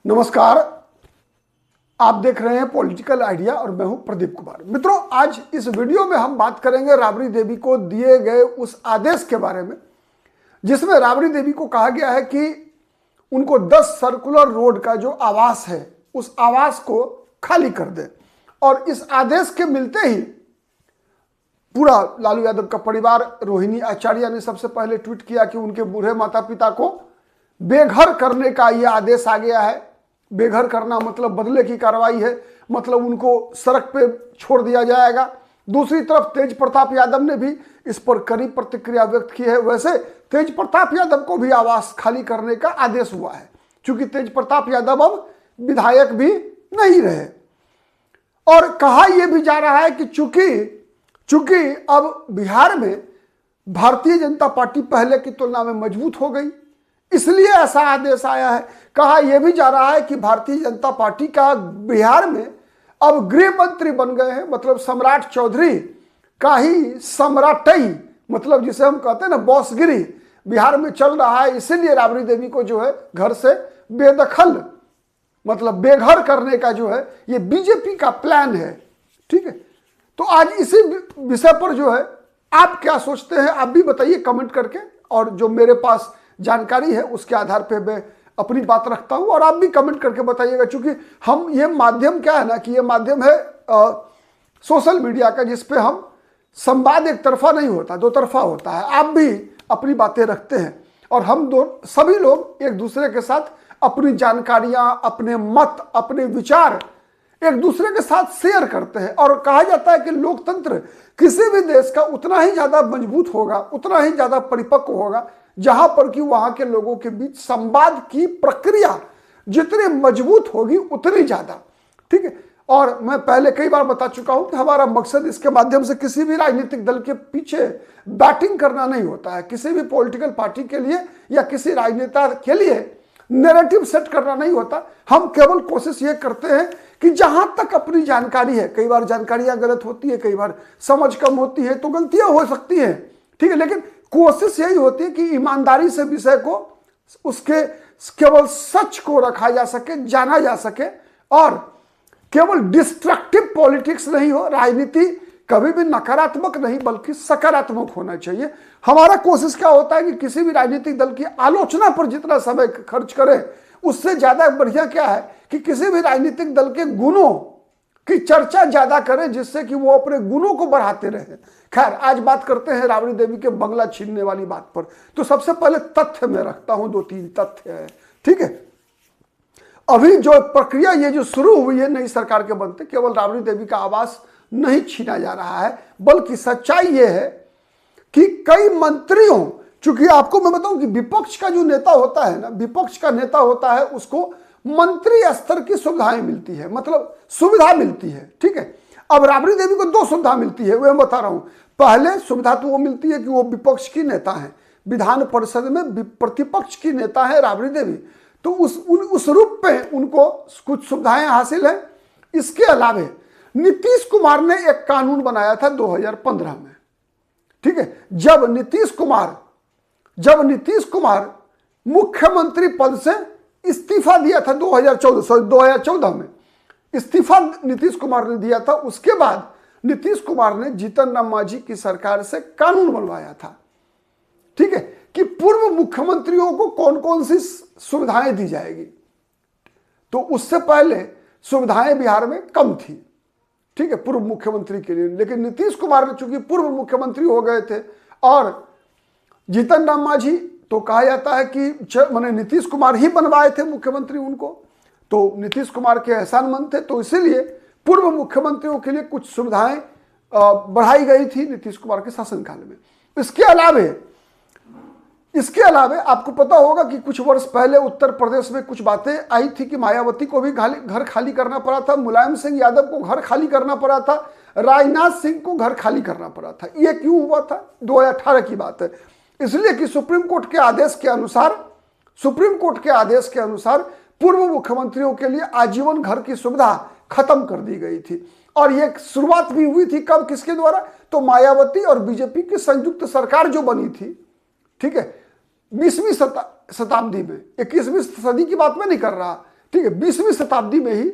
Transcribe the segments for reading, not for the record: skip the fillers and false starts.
नमस्कार, आप देख रहे हैं पॉलिटिकल आइडिया और मैं हूं प्रदीप कुमार। मित्रों, आज इस वीडियो में हम बात करेंगे राबड़ी देवी को दिए गए उस आदेश के बारे में जिसमें राबड़ी देवी को कहा गया है कि उनको 10 सर्कुलर रोड का जो आवास है उस आवास को खाली कर दे। और इस आदेश के मिलते ही पूरा लालू यादव का परिवार, रोहिणी आचार्य ने सबसे पहले ट्वीट किया कि उनके बूढ़े माता पिता को बेघर करने का यह आदेश आ गया है। बेघर करना मतलब बदले की कार्रवाई है, मतलब उनको सड़क पे छोड़ दिया जाएगा। दूसरी तरफ तेज प्रताप यादव ने भी इस पर कड़ी प्रतिक्रिया व्यक्त की है। वैसे तेज प्रताप यादव को भी आवास खाली करने का आदेश हुआ है, क्योंकि तेज प्रताप यादव अब विधायक भी नहीं रहे। और कहा यह भी जा रहा है कि चूंकि अब बिहार में भारतीय जनता पार्टी पहले की तुलना में मजबूत हो गई, इसलिए ऐसा आदेश आया है। कहा यह भी जा रहा है कि भारतीय जनता पार्टी का बिहार में अब गृह मंत्री बन गए हैं, मतलब सम्राट चौधरी का ही सम्राटई, मतलब जिसे हम कहते हैं ना बॉसगिरी, बिहार में चल रहा है। इसीलिए राबड़ी देवी को जो है घर से बेदखल, मतलब बेघर करने का जो है ये बीजेपी का प्लान है। ठीक है, तो आज इसी विषय पर जो है आप क्या सोचते हैं आप भी बताइए कमेंट करके, और जो मेरे पास जानकारी है उसके आधार पे मैं अपनी बात रखता हूं और आप भी कमेंट करके बताइएगा। क्योंकि हम ये माध्यम क्या है ना कि ये माध्यम है सोशल मीडिया का, जिसपे हम संवाद एक तरफा नहीं होता, दो तरफा होता है। आप भी अपनी बातें रखते हैं और हम सभी लोग एक दूसरे के साथ अपनी जानकारियां, अपने मत, अपने विचार एक दूसरे के साथ शेयर करते हैं। और कहा जाता है कि लोकतंत्र किसी भी देश का उतना ही ज्यादा मजबूत होगा, उतना ही ज्यादा परिपक्व होगा, जहां पर कि वहां के लोगों के बीच संवाद की प्रक्रिया जितनी मजबूत होगी उतनी ज्यादा। ठीक है, और मैं पहले कई बार बता चुका हूं कि हमारा मकसद इसके माध्यम से किसी भी राजनीतिक दल के पीछे बैटिंग करना नहीं होता है, किसी भी पॉलिटिकल पार्टी के लिए या किसी राजनेता के लिए नैरेटिव सेट करना नहीं होता। हम केवल कोशिश ये करते हैं कि जहां तक अपनी जानकारी है, कई बार जानकारियां गलत होती है, कई बार समझ कम होती है, तो गलतियां हो सकती हैं। ठीक है, लेकिन कोशिश यही होती है कि ईमानदारी से विषय को, उसके केवल सच को रखा जा सके, जाना जा सके, और केवल डिस्ट्रक्टिव पॉलिटिक्स नहीं हो। राजनीति कभी भी नकारात्मक नहीं बल्कि सकारात्मक होना चाहिए। हमारा कोशिश क्या होता है कि किसी भी राजनीतिक दल की आलोचना पर जितना समय खर्च करें उससे ज्यादा बढ़िया क्या है कि किसी भी राजनीतिक दल के गुणों की चर्चा ज्यादा करें, जिससे कि वो अपने गुणों को बढ़ाते रहे। खैर, आज बात करते हैं राबड़ी देवी के बंगला छीनने वाली बात पर। तो सबसे पहले तथ्य मैं रखता हूं, 2-3 तथ्य है। ठीक है, अभी जो प्रक्रिया ये जो शुरू हुई है नई सरकार के बनते, केवल राबड़ी देवी का आवास नहीं छीना जा रहा है, बल्कि सच्चाई ये है कि कई मंत्रियों, चूंकि आपको मैं बताऊं कि विपक्ष का जो नेता होता है ना, विपक्ष का नेता होता है, उसको मंत्री स्तर की सुविधाएं मिलती है, मतलब सुविधा मिलती है। ठीक है, अब राबड़ी देवी को 2 सुविधा मिलती है, मैं बता रहा हूं। पहले सुविधा तो वो मिलती है कि वो विपक्ष की नेता है, विधान परिषद में प्रतिपक्ष की नेता है राबड़ी देवी, तो उस रूप में उनको कुछ सुविधाएं हासिल है। इसके अलावा नीतीश कुमार ने एक कानून बनाया था 2015 में। ठीक है, जब नीतीश कुमार मुख्यमंत्री पद से इस्तीफा दिया था 2014 में इस्तीफा नीतीश कुमार ने दिया था। उसके बाद नीतीश कुमार ने जीतन राम मांझी की सरकार से कानून बनवाया था। ठीक है, कि पूर्व मुख्यमंत्रियों को कौन कौन सी सुविधाएं दी जाएगी। तो उससे पहले सुविधाएं बिहार में कम थी, ठीक है, पूर्व मुख्यमंत्री के लिए। लेकिन नीतीश कुमार ने चूंकि पूर्व मुख्यमंत्री हो गए थे और जीतन राम मांझी, तो कहा जाता है कि मैंने नीतीश कुमार ही बनवाए थे मुख्यमंत्री उनको, तो नीतीश कुमार के एहसानमंद थे, तो इसीलिए पूर्व मुख्यमंत्रियों के लिए कुछ सुविधाएं बढ़ाई गई थी नीतीश कुमार के शासनकाल में। इसके अलावे आपको पता होगा कि कुछ वर्ष पहले उत्तर प्रदेश में कुछ बातें आई थी कि मायावती को भी घर खाली करना पड़ा था, मुलायम सिंह यादव को घर खाली करना पड़ा था, राजनाथ सिंह को घर खाली करना पड़ा था। यह क्यों हुआ था? 2018 की बात है। इसलिए कि सुप्रीम कोर्ट के आदेश के अनुसार पूर्व मुख्यमंत्रियों के लिए आजीवन घर की सुविधा खत्म कर दी गई थी। और यह शुरुआत भी हुई थी कब, किसके द्वारा? तो मायावती और बीजेपी की संयुक्त सरकार जो बनी थी, ठीक है, 20वीं शताब्दी में, 21वीं सदी की बात में नहीं कर रहा, ठीक है, 20वीं शताब्दी में ही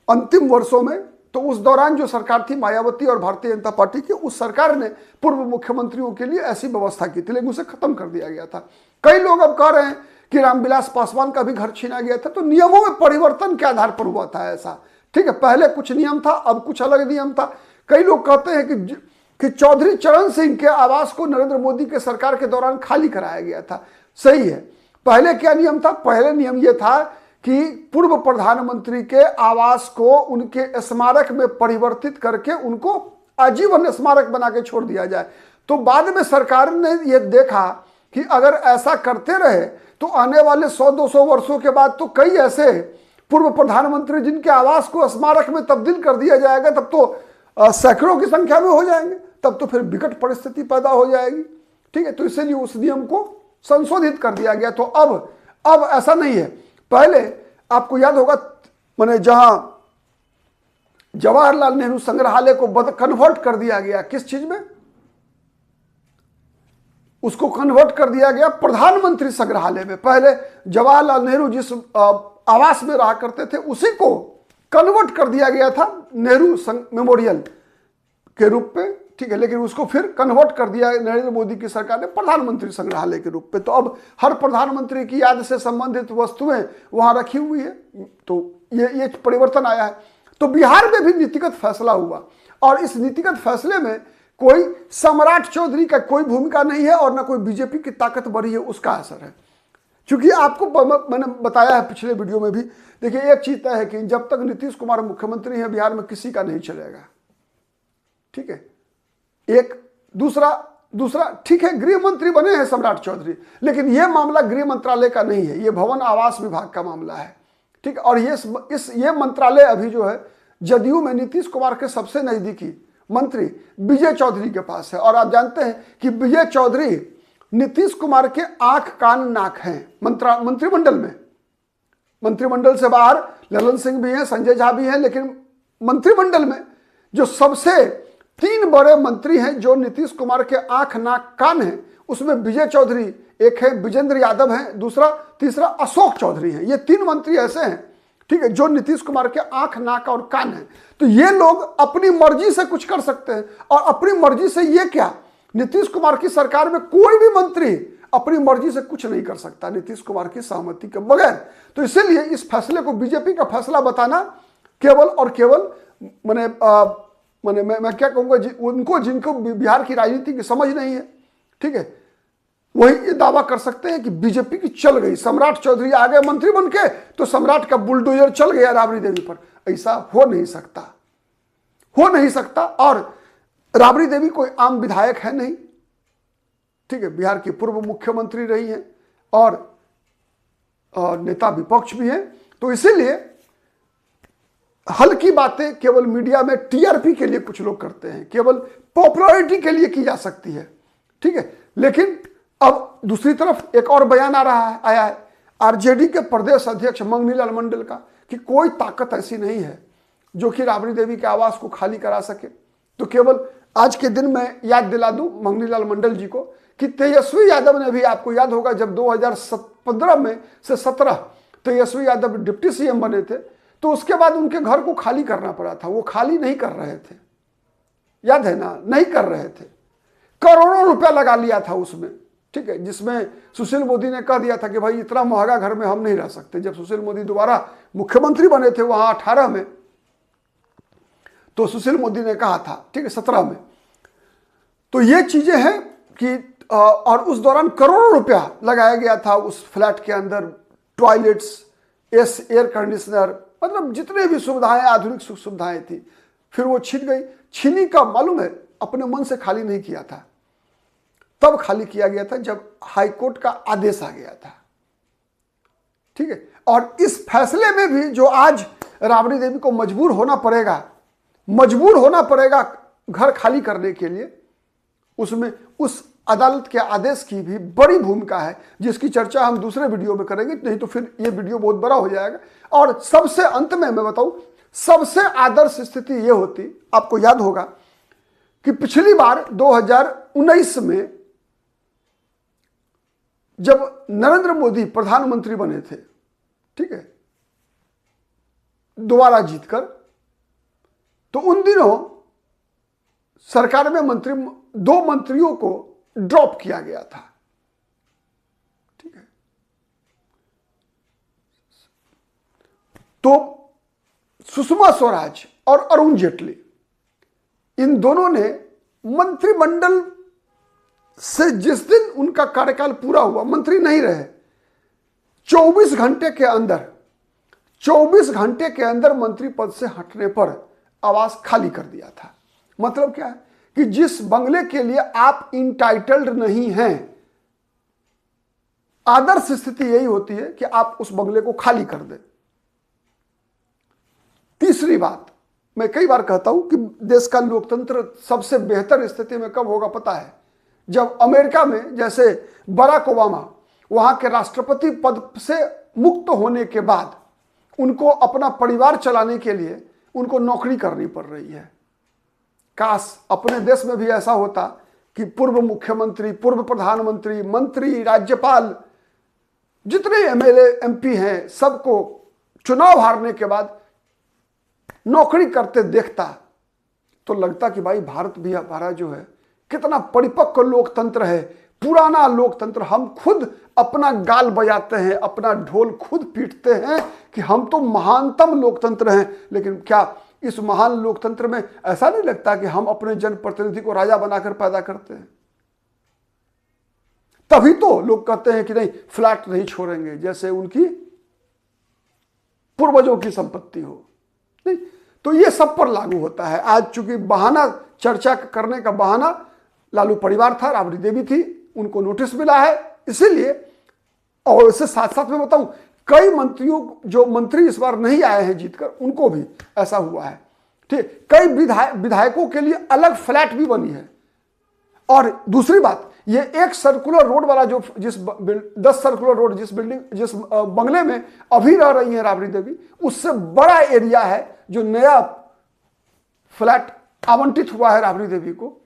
अंतिम वर्षों में, तो उस दौरान जो सरकार थी मायावती और भारतीय जनता पार्टी की, उस सरकार ने पूर्व मुख्यमंत्रियों के लिए ऐसी व्यवस्था की थी, लेकिन उसे खत्म कर दिया गया था। कई लोग अब कह रहे हैं कि रामविलास पासवान का भी घर छीना गया था, तो नियमों में परिवर्तन के आधार पर हुआ था ऐसा, ठीक है। पहले कुछ नियम था, अब कुछ अलग नियम था। कई लोग कहते हैं कि चौधरी चरण सिंह के आवास को नरेंद्र मोदी के सरकार के दौरान खाली कराया गया था। सही है। पहले क्या नियम था? पहले नियम यह था कि पूर्व प्रधानमंत्री के आवास को उनके स्मारक में परिवर्तित करके उनको आजीवन स्मारक बना के छोड़ दिया जाए। तो बाद में सरकार ने यह देखा कि अगर ऐसा करते रहे तो आने वाले 100-200 वर्षों के बाद तो कई ऐसे पूर्व प्रधानमंत्री जिनके आवास को स्मारक में तब्दील कर दिया जाएगा, तब तो सैकड़ों की संख्या में हो जाएंगे, तब तो फिर विकट परिस्थिति पैदा हो जाएगी, ठीक है। तो इसलिए उस नियम को संशोधित कर दिया गया। तो अब ऐसा नहीं है। पहले आपको याद होगा, मैंने जहां जवाहरलाल नेहरू संग्रहालय को कन्वर्ट कर दिया गया, किस चीज में? उसको कन्वर्ट कर दिया गया प्रधानमंत्री संग्रहालय में। पहले जवाहरलाल नेहरू जिस आवास में रहा करते थे उसी को कन्वर्ट कर दिया गया था नेहरू मेमोरियल के रूप में, ठीक है। लेकिन उसको फिर कन्वर्ट कर दिया नरेंद्र मोदी की सरकार ने प्रधानमंत्री संग्रहालय के रूप में। तो अब हर प्रधानमंत्री की याद से संबंधित वस्तुएं वहां रखी हुई है। तो ये परिवर्तन आया है। तो बिहार में भी नीतिगत फैसला हुआ, और इस नीतिगत फैसले में कोई सम्राट चौधरी का कोई भूमिका नहीं है और ना कोई बीजेपी की ताकत बढ़ी है, उसका असर है। क्योंकि आपको मैंने बताया है पिछले वीडियो में भी, देखिए एक चीज तय है कि जब तक नीतीश कुमार मुख्यमंत्री हैं बिहार में किसी का नहीं चलेगा, ठीक है। एक दूसरा ठीक है, गृह मंत्री बने हैं सम्राट चौधरी, लेकिन यह मामला गृह मंत्रालय का नहीं है, यह भवन आवास विभाग का मामला है, ठीक है। और ये मंत्रालय अभी जो है जदयू में नीतीश कुमार के सबसे नजदीकी मंत्री विजय चौधरी के पास है। और आप जानते हैं कि विजय चौधरी नीतीश कुमार के आंख कान नाक हैं मंत्रिमंडल में। मंत्रिमंडल से बाहर ललन सिंह भी हैं, संजय झा भी हैं, लेकिन मंत्रिमंडल में जो सबसे 3 बड़े मंत्री हैं जो नीतीश कुमार के आंख नाक कान हैं, उसमें विजय चौधरी एक है, विजेंद्र यादव हैं, तीसरा अशोक चौधरी हैं। ये 3 मंत्री ऐसे हैं, ठीक है, जो नीतीश कुमार के आंख नाक और कान हैं। तो ये लोग अपनी मर्जी से कुछ कर सकते हैं, और अपनी मर्जी से ये क्या, नीतीश कुमार की सरकार में कोई भी मंत्री अपनी मर्जी से कुछ नहीं कर सकता नीतीश कुमार की सहमति के बगैर। तो इसीलिए इस फैसले को बीजेपी का फैसला बताना केवल और केवल मैं क्या कहूंगा, उनको जिनको बिहार की राजनीति की समझ नहीं है, ठीक है, वही ये दावा कर सकते हैं कि बीजेपी की चल गई, सम्राट चौधरी आ गए मंत्री बन के, तो सम्राट का बुलडोजर चल गया राबड़ी देवी पर। ऐसा हो नहीं सकता। और राबड़ी देवी कोई आम विधायक है नहीं, ठीक है, बिहार की पूर्व मुख्यमंत्री रही हैं और नेता विपक्ष भी हैं। तो इसीलिए हल्की बातें केवल मीडिया में टीआरपी के लिए कुछ लोग करते हैं, केवल पॉपुलैरिटी के लिए की जा सकती है, ठीक है। लेकिन अब दूसरी तरफ एक और बयान आया है आरजेडी के प्रदेश अध्यक्ष मंगनी लाल मंडल का, कि कोई ताकत ऐसी नहीं है जो कि राबड़ी देवी के आवास को खाली करा सके। तो केवल आज के दिन में याद दिला दूं मंगनी लाल मंडल जी को कि तेजस्वी यादव ने भी, आपको याद होगा जब 2015 में से 17 तेजस्वी यादव डिप्टी सीएम बने थे, तो उसके बाद उनके घर को खाली करना पड़ा था। वो खाली नहीं कर रहे थे, याद है ना, नहीं कर रहे थे। करोड़ों रुपया लगा लिया था उसमें, ठीक है, जिसमें सुशील मोदी ने कह दिया था कि भाई इतना महंगा घर में हम नहीं रह सकते। जब सुशील मोदी दोबारा मुख्यमंत्री बने थे वहां 18 में, तो सुशील मोदी ने कहा था, ठीक है, 17 में। तो ये चीजें हैं कि और उस दौरान करोड़ों रुपया लगाया गया था उस फ्लैट के अंदर, टॉयलेट्स, एयर कंडीशनर, मतलब जितने भी सुविधाएं, आधुनिक सुख सुविधाएं थी। फिर वो छिन गई। छीनी का मालूम है, अपने मन से खाली नहीं किया था, तब खाली किया गया था जब हाईकोर्ट का आदेश आ गया था, ठीक है। और इस फैसले में भी जो आज राबड़ी देवी को मजबूर होना पड़ेगा घर खाली करने के लिए, उसमें उस अदालत के आदेश की भी बड़ी भूमिका है, जिसकी चर्चा हम दूसरे वीडियो में करेंगे, नहीं तो फिर ये वीडियो बहुत बड़ा हो जाएगा। और सबसे अंत में मैं बताऊं, सबसे आदर्श स्थिति ये होती, आपको याद होगा कि पिछली बार 2019 में जब नरेंद्र मोदी प्रधानमंत्री बने थे, ठीक है, दोबारा जीतकर, तो उन दिनों सरकार में दो मंत्रियों को ड्रॉप किया गया था। ठीक है, तो सुषमा स्वराज और अरुण जेटली, इन दोनों ने मंत्रिमंडल से जिस दिन उनका कार्यकाल पूरा हुआ, मंत्री नहीं रहे, 24 घंटे के अंदर मंत्री पद से हटने पर आवास खाली कर दिया था। मतलब क्या है कि जिस बंगले के लिए आप इंटाइटल्ड नहीं हैं, आदर्श स्थिति यही होती है कि आप उस बंगले को खाली कर दें। तीसरी बात, मैं कई बार कहता हूं कि देश का लोकतंत्र सबसे बेहतर स्थिति में कब होगा पता है? जब अमेरिका में जैसे बराक ओबामा वहां के राष्ट्रपति पद से मुक्त होने के बाद उनको अपना परिवार चलाने के लिए उनको नौकरी करनी पड़ रही है। काश अपने देश में भी ऐसा होता कि पूर्व मुख्यमंत्री, पूर्व प्रधानमंत्री, मंत्री, राज्यपाल, जितने एमएलए एमपी हैं, सबको चुनाव हारने के बाद नौकरी करते देखता तो लगता कि भाई भारत भी हमारा जो है कितना परिपक्व लोकतंत्र है, पुराना लोकतंत्र। हम खुद अपना गाल बजाते हैं, अपना ढोल खुद पीटते हैं कि हम तो महानतम लोकतंत्र हैं। लेकिन क्या इस महान लोकतंत्र में ऐसा नहीं लगता कि हम अपने जनप्रतिनिधि को राजा बनाकर पैदा करते हैं? तभी तो लोग कहते हैं कि नहीं, फ्लैट नहीं छोड़ेंगे, जैसे उनकी पूर्वजों की संपत्ति हो। नहीं, तो ये सब पर लागू होता है। आज चूंकि बहाना, चर्चा करने का बहाना लालू परिवार था, राबड़ी देवी थी, उनको नोटिस मिला है, इसीलिए। और इससे साथ साथ में बताऊं, कई मंत्रियों, जो मंत्री इस बार नहीं आए हैं जीतकर, उनको भी ऐसा हुआ है। ठीक, कई विधायकों के लिए अलग फ्लैट भी बनी है। और दूसरी बात, ये एक सर्कुलर रोड वाला जो 10 सर्कुलर रोड जिस बंगले में अभी रह रही है राबड़ी देवी, उससे बड़ा एरिया है जो नया फ्लैट आवंटित हुआ है राबड़ी देवी को।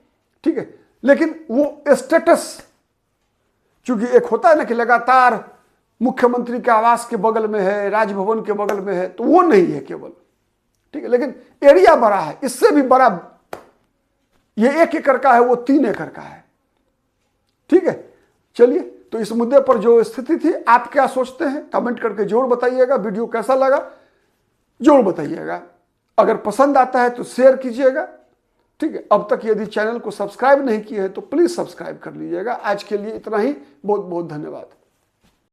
ठीक है, लेकिन वो स्टेटस, चूंकि एक होता है ना कि लगातार मुख्यमंत्री के आवास के बगल में है, राजभवन के बगल में है, तो वो नहीं है केवल। ठीक है, लेकिन एरिया बड़ा है, इससे भी बड़ा, ये 1 एकड़ का है, वो 3 एकड़ का है। ठीक है, चलिए, तो इस मुद्दे पर जो स्थिति थी, आप क्या सोचते हैं कमेंट करके जरूर बताइएगा। वीडियो कैसा लगा जरूर बताइएगा। अगर पसंद आता है तो शेयर कीजिएगा। ठीक है, अब तक यदि चैनल को सब्सक्राइब नहीं किए हैं तो प्लीज सब्सक्राइब कर लीजिएगा। आज के लिए इतना ही, बहुत बहुत धन्यवाद।